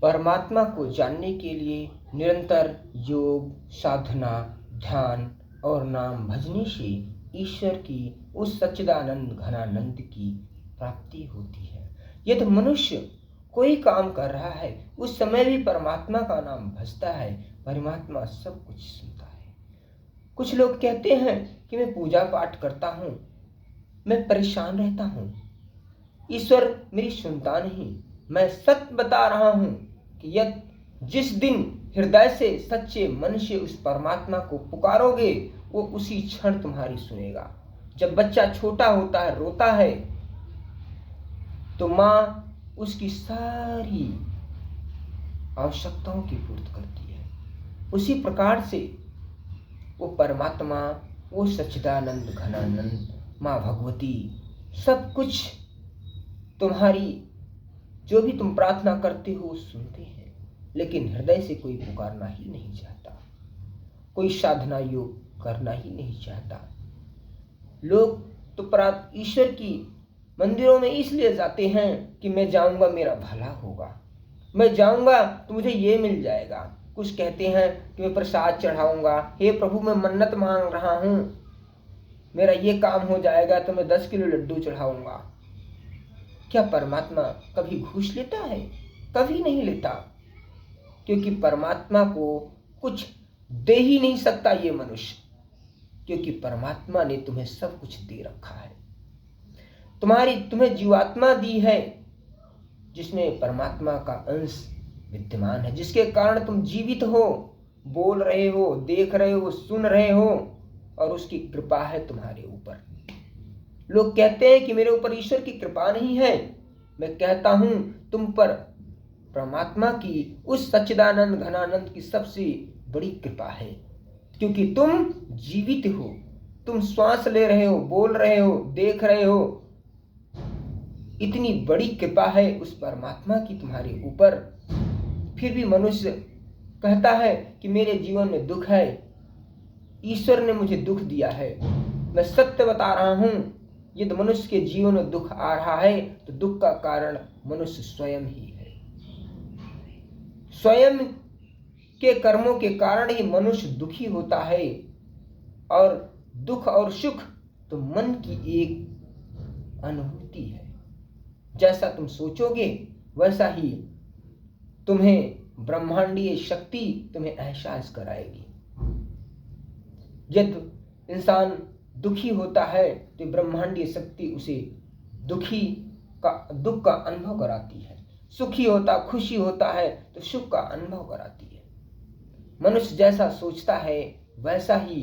परमात्मा को जानने के लिए निरंतर योग, साधना, ध्यान और नाम भजने से ईश्वर की उस सच्चिदानंद घनानंद की प्राप्ति होती है। यदि मनुष्य कोई काम कर रहा है उस समय भी परमात्मा का नाम भजता है, परमात्मा सब कुछ सुनता है। कुछ लोग कहते हैं कि मैं पूजा पाठ करता हूँ, मैं परेशान रहता हूँ, ईश्वर मेरी सुनता नहीं। मैं सत्य बता रहा हूँ कि यदि जिस दिन हृदय से सच्चे मन से उस परमात्मा को पुकारोगे, वो उसी क्षण तुम्हारी सुनेगा। जब बच्चा छोटा होता है, रोता है, तो माँ उसकी सारी आवश्यकताओं की पूर्ति करती है। उसी प्रकार से वो परमात्मा, वो सच्चिदानंद घनानंद, माँ भगवती सब कुछ तुम्हारी जो भी तुम प्रार्थना करते हो सुनते हैं। लेकिन हृदय से कोई पुकारना ही नहीं चाहता, कोई साधना योग करना ही नहीं चाहता। लोग तो ईश्वर की मंदिरों में इसलिए जाते हैं कि मैं जाऊंगा मेरा भला होगा, मैं जाऊंगा तो मुझे ये मिल जाएगा। कुछ कहते हैं कि मैं प्रसाद चढ़ाऊंगा, हे प्रभु मैं मन्नत मांग रहा हूं, मेरा ये काम हो जाएगा तो मैं 10 किलो लड्डू चढ़ाऊंगा। क्या परमात्मा कभी घूस लेता है? कभी नहीं लेता, क्योंकि परमात्मा को कुछ दे ही नहीं सकता ये मनुष्य, क्योंकि परमात्मा ने तुम्हें सब कुछ दे रखा है। तुम्हें जीवात्मा दी है जिसमें परमात्मा का अंश विद्यमान है, जिसके कारण तुम जीवित हो, बोल रहे हो, देख रहे हो, सुन रहे हो, और उसकी कृपा है तुम्हारे ऊपर। लोग कहते हैं कि मेरे ऊपर ईश्वर की कृपा नहीं है। मैं कहता हूं तुम पर परमात्मा की उस सच्चिदानंद घनानंद की सबसे बड़ी कृपा है, क्योंकि तुम जीवित हो, तुम श्वास ले रहे हो, बोल रहे हो, देख रहे हो। इतनी बड़ी कृपा है उस परमात्मा की तुम्हारे ऊपर। फिर भी मनुष्य कहता है कि मेरे जीवन में दुख है, ईश्वर ने मुझे दुख दिया है। मैं सत्य बता रहा हूं, यदि मनुष्य के जीवन में दुख आ रहा है तो दुख का कारण मनुष्य स्वयं ही है। स्वयं के कर्मों के कारण ही मनुष्य दुखी होता है। और दुख और सुख तो मन की एक अनुभूति है। जैसा तुम सोचोगे वैसा ही तुम्हें ब्रह्मांडीय शक्ति तुम्हें एहसास कराएगी। जब इंसान दुखी होता है तो ब्रह्मांडीय शक्ति उसे दुख का अनुभव कराती है। सुखी होता, खुशी होता है तो सुख का अनुभव कराती है। मनुष्य जैसा सोचता है वैसा ही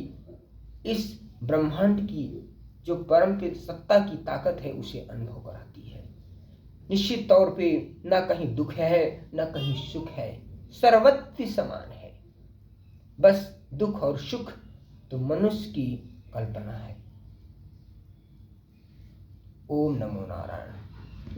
इस ब्रह्मांड की जो परम सत्ता की ताकत है उसे अनुभव कराती है। निश्चित तौर पे ना कहीं दुख है ना कहीं सुख है, सर्वत्र समान है। बस दुख और सुख तो मनुष्य की कल्पना है। ओम नमो नारायण।